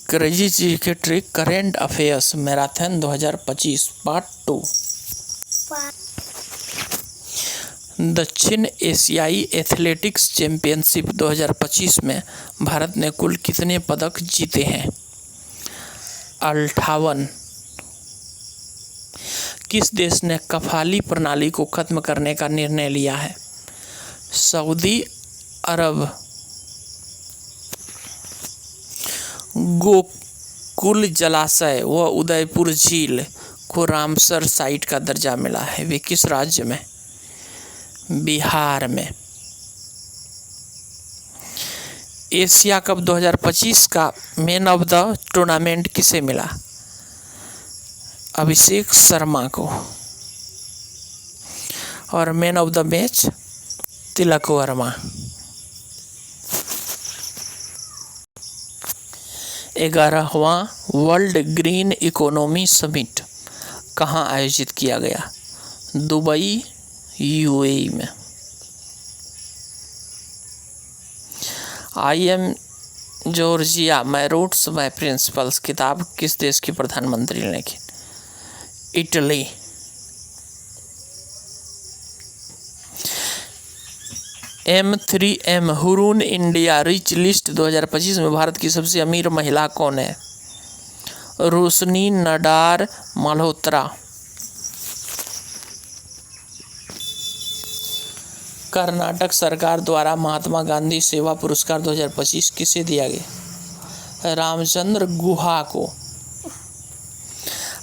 Crazy geometry current affairs marathon 2025 part 2। दक्षिण एशियाई athletics championship 2025 में भारत ने कुल कितने पदक जीते हैं? 58। किस देश ने कफाली प्रणाली को खत्म करने का निर्णय लिया है? सऊदी अरब। गोकुल जलाशय व उदयपुर झील को रामसर साइट का दर्जा मिला है, वे किस राज्य में? बिहार में। एशिया कप 2025 का मैन ऑफ द टूर्नामेंट किसे मिला? अभिषेक शर्मा को। और man of the match Tilak Varma. 11वां वर्ल्ड ग्रीन इकोनॉमी समिट कहाँ आयोजित किया गया? दुबई, यूएई में। I am Georgia my roots my principles किताब किस देश के प्रधानमंत्री ने लिखी? Italy. M3M Hurun India rich list 2025 में भारत की सबसे अमीर महिला कौन है? रोशनी नडार मल्होत्रा। कर्नाटक सरकार द्वारा महात्मा गांधी सेवा पुरस्कार 2025 किसे दिया गया? रामचंद्र गुहा को।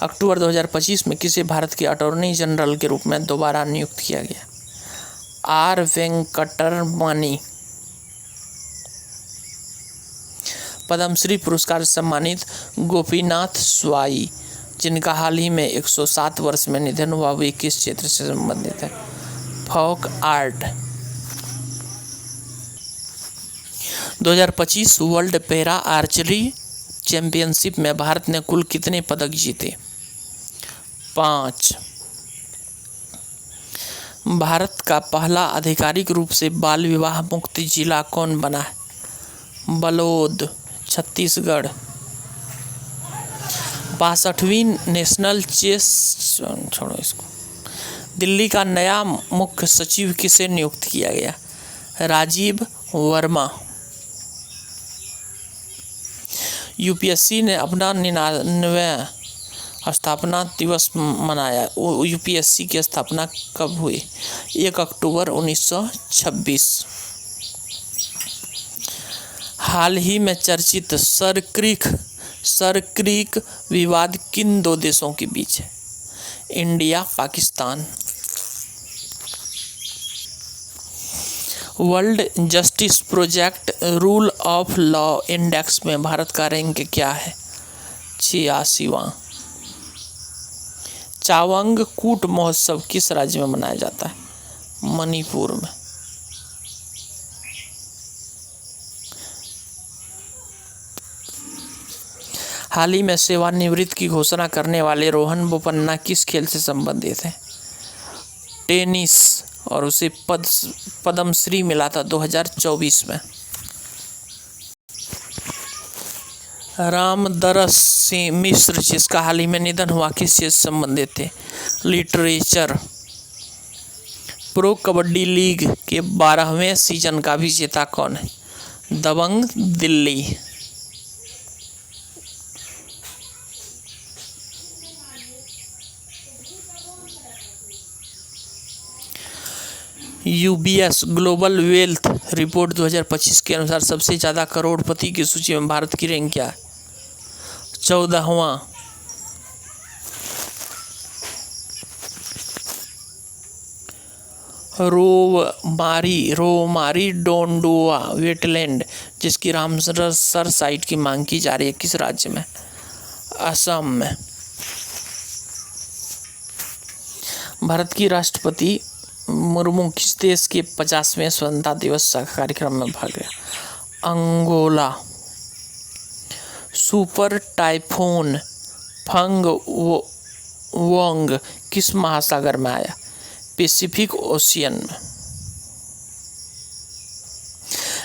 अक्टूबर 2025 में किसे भारत के अटॉर्नी जनरल के रूप में दोबारा नियुक्त किया गया? आर वेंकटरमणी। पद्मश्री पुरस्कार से सम्मानित गोपीनाथ स्वाई, जिनका हाल ही में 107 वर्ष में निधन हुआ, वे किस क्षेत्र से संबंधित है? Folk art. 2025 world para archery championship में भारत ने कुल कितने पदक जीते? 5। भारत का पहला आधिकारिक रूप से बाल विवाह मुक्त जिला कौन बना है? बलौद, छत्तीसगढ़। 62वीं नेशनल चेस छोड़ो इसको। दिल्ली का नया मुख्य सचिव किसे नियुक्त किया गया? राजीव वर्मा। यूपीएससी ने अपना 99वां स्थापना दिवस मनाया। यूपीएससी की स्थापना कब हुई? 1 अक्टूबर 1926। हाल ही में चर्चित सर क्रीक विवाद किन दो देशों के बीच है? India, Pakistan. World justice project rule of law index में भारत का रैंक क्या है? 86वां। चावंग कूट महोत्सव किस राज्य में मनाया जाता है? मणिपुर में। हाल ही में सेवानिवृत्ति की घोषणा करने वाले रोहन बोपन्ना किस खेल से संबंधित हैं? टेनिस, और उसे पद्मश्री मिला था 2024 में। रामदरस सिंह मिश्र, जिसका हाल ही में निधन हुआ, किस चीज से संबंधित थे? लिटरेचर। प्रो कबड्डी लीग के 12वें सीजन का विजेता कौन है? Dabang Delhi. UBS global wealth report 2025 के अनुसार सबसे ज़्यादा करोड़पति की सूची में भारत की रैंक क्या है? 14वां। रोमारी डोंडोआ वेटलैंड, जिसकी रामसर साइट की मांग की जा रही है, किस राज्य में? असम में। भारत की राष्ट्रपति मुर्मू किस देश के 50वें स्वतंत्रता दिवस कार्यक्रम में भाग लिया? अंगोला। सुपर टाइफून फंगवोंग किस महासागर में आया? पैसिफिक ओशियन में।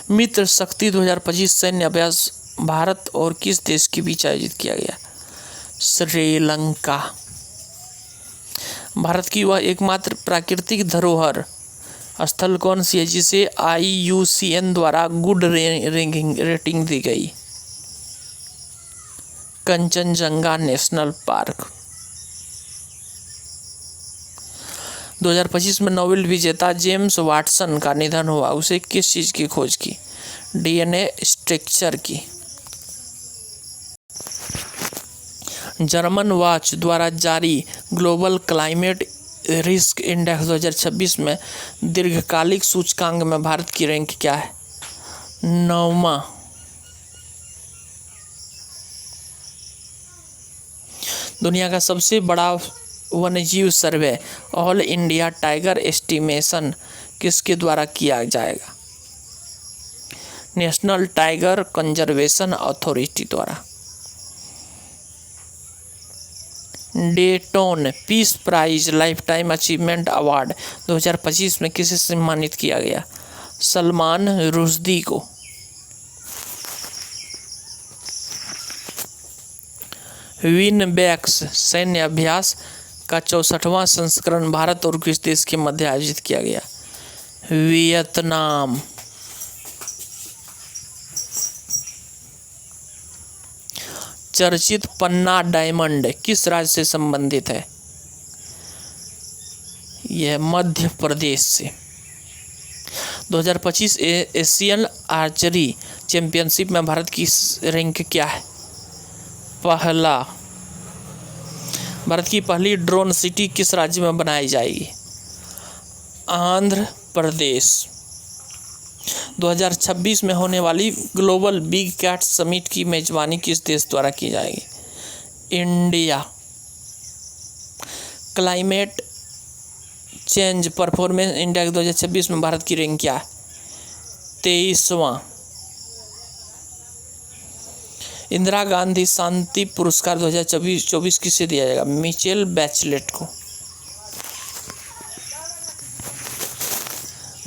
मित्र शक्ति 2025 सैन्य अभ्यास भारत और किस देश के बीच आयोजित किया गया? श्रीलंका। भारत की वह एकमात्र प्राकृतिक धरोहर स्थल कौन सी है जिसे IUCN द्वारा गुड रेटिंग दी गई? Kanchenjunga national park. 2025 में नोबेल विजेता जेम्स वाटसन का निधन हुआ। उसे किस चीज की खोज की? DNA स्ट्रक्चर की। जर्मन वॉच द्वारा जारी ग्लोबल क्लाइमेट रिस्क इंडेक्स 2026 में दीर्घकालिक सूचकांक में भारत की रैंक क्या है? 9वां। दुनिया का सबसे बड़ा वन्यजीव survey all India tiger estimation किसके द्वारा किया जाएगा? नेशनल टाइगर कंजर्वेशन अथॉरिटी द्वारा। Dayton peace prize lifetime achievement award 2025 में किसे सम्मानित किया गया? सलमान रुश्दी को। विनबैक्स सैन्य अभ्यास का 64वां संस्करण भारत और किस देश के मध्य आयोजित किया गया? वियतनाम। चर्चित पन्ना डायमंड किस राज्य से संबंधित है? यह मध्य प्रदेश से। 2025 एशियन आर्चरी चैंपियनशिप में भारत की रैंक क्या है? पहला। भारत की पहली ड्रोन सिटी किस राज्य में बनाई जाएगी? आंध्र प्रदेश। 2026 में होने वाली ग्लोबल बिग कैट समिट की मेजबानी किस देश द्वारा की जाएगी? India. Climate change performance index 2026 में भारत की रैंक क्या है? 23वां। इंदिरा गांधी शांति पुरस्कार 2024 किसे दिया जाएगा? मिचेल बैचलेट को।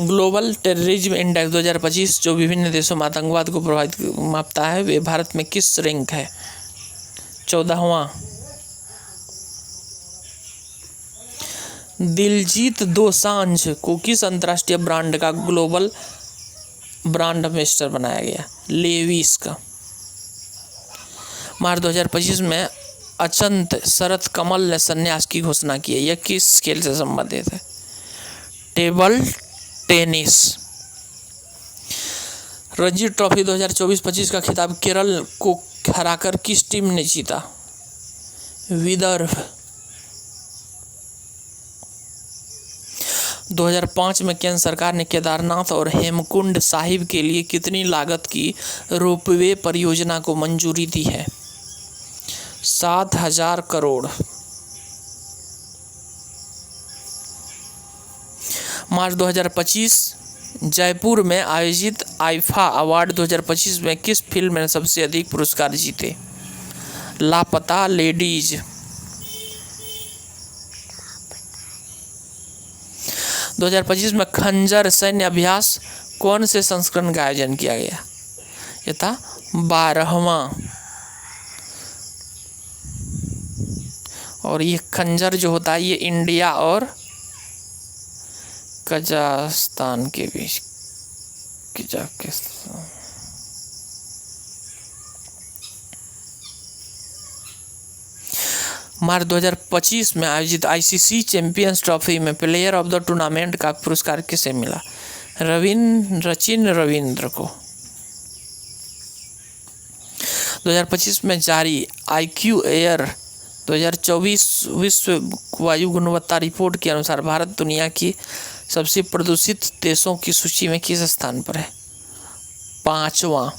ग्लोबल टेररिज्म इंडेक्स 2025 जो विभिन्न देशों में आतंकवाद को प्रभावित मापता है वे भारत में किस रैंक है? 14वां। दिलजीत दोसांझ को किस अंतर्राष्ट्रीय ब्रांड का ग्लोबल ब्रांड एम्बेसडर बनाया गया? लेविस का। मार्च 2025 में अचंत शरत कमल ने संन्यास की घोषणा की है। यह किस खेल से संबंधित है? Table tennis. रणजी ट्रॉफी 2024-25 का खिताब केरल को हराकर किस टीम ने जीता? विदर्भ। 2005 में केंद्र सरकार ने केदारनाथ और हेमकुंड साहिब के लिए कितनी लागत की रोपवे परियोजना को मंजूरी दी है? 7,000 करोड़। मार्च 2025 जयपुर में आयोजित आईफा अवार्ड 2025 में किस फिल्म ने सबसे अधिक पुरस्कार जीते? लापता लेडीज। 2025 में खंजर सैन्य अभ्यास कौन से संस्करण का आयोजन किया गया? यह था 12वां। और ये खंजर जो होता है ये इंडिया और कजाकिस्तान के बीच मार्च 2025 में आयोजित ICC चैंपियंस ट्रॉफी में प्लेयर ऑफ द टूर्नामेंट का पुरस्कार किसे मिला? सचिन रविंद्र को। 2025 में जारी IQ एयर 2024 विश्व वायु गुणवत्ता रिपोर्ट के अनुसार भारत दुनिया की सबसे प्रदूषित देशों की सूची में किस स्थान पर है? 5वां।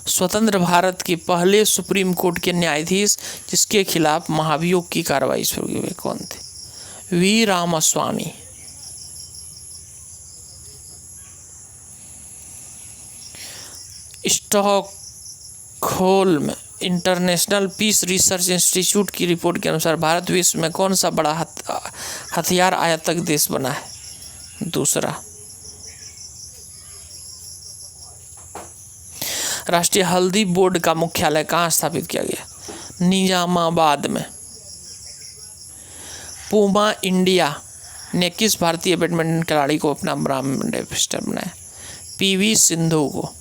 स्वतंत्र भारत के पहले सुप्रीम कोर्ट के न्यायाधीश जिसके खिलाफ महाभियोग की कार्रवाई शुरू हुई कौन थे? V Ramaswamy. Stockholm international peace research institute की रिपोर्ट के अनुसार भारत विश्व में कौन सा बड़ा हथियार आयातक देश बना है? दूसरा। राष्ट्रीय हल्दी बोर्ड का मुख्यालय कहाँ स्थापित किया गया? निजामाबाद में। पूमा इंडिया ने किस भारतीय बैडमिंटन खिलाड़ी को अपना ब्रांड एम्बेसडर बनाया? पीवी सिंधु को।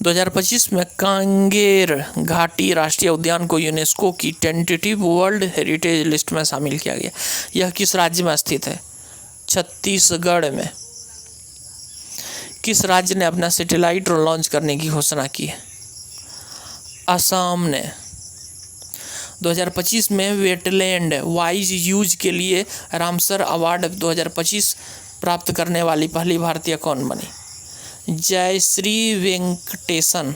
दो 2025 में कांगेर घाटी राष्ट्रीय उद्यान को यूनेस्को की टेंटेटिव वर्ल्ड हेरिटेज लिस्ट में शामिल किया गया। यह किस राज्य में स्थित है? छत्तीसगढ़ में। किस राज्य ने अपना सैटेलाइट लॉन्च करने की घोषणा की है? असम ने। 2025 में वेटलैंड वाइज यूज के लिए रामसर अवार्ड 2025 प्राप्त करने वाली पहली भारतीय कौन बनी? जयश्री वेंकटेशन।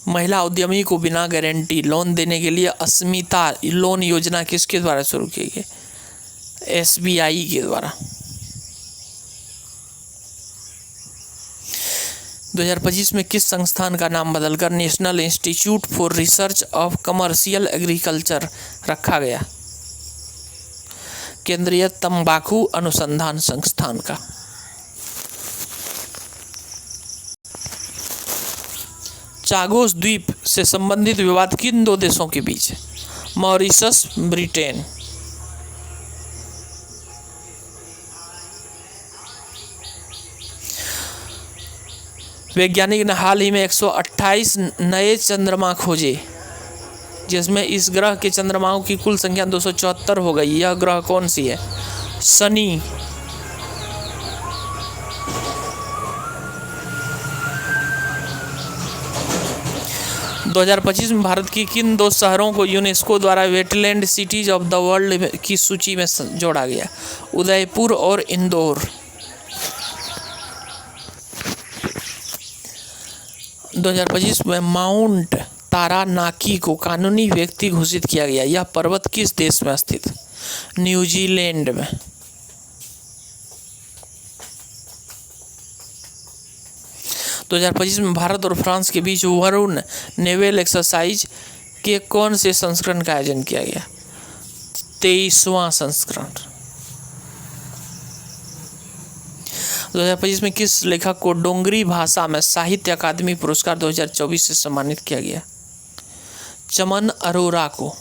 महिला उद्यमी को बिना गारंटी लोन देने के लिए अस्मिता लोन योजना किसके द्वारा शुरू की गई? SBI के द्वारा। 2025 में किस संस्थान का नाम बदलकर national institute for research of commercial agriculture रखा गया? केंद्रीय तंबाकू अनुसंधान संस्थान का। चागोस द्वीप से संबंधित विवाद किन दो देशों के बीच है? Mauritius, Britain. वैज्ञानिक ने हाल ही में 128 नए चंद्रमा खोजे, जिसमें इस ग्रह के चंद्रमाओं की कुल संख्या 274 हो गई। यह ग्रह कौन सी है? शनि। दो 2025 में भारत की किन दो शहरों को यूनेस्को द्वारा wetland cities of the world की सूची में जोड़ा गया? उदयपुर और इंदौर। 2025 में माउंट तारानाकी को कानूनी व्यक्ति घोषित किया गया। यह पर्वत किस देश में स्थित है? न्यूजीलैंड में। दो 2025 में भारत और फ्रांस के बीच वरुण नेवल एक्सरसाइज के कौन से संस्करण का आयोजन किया गया? 23वां संस्करण। 2025 में किस लेखक को डोंगरी भाषा में साहित्य अकादमी पुरस्कार 2024 से सम्मानित किया गया? चमन अरोरा को।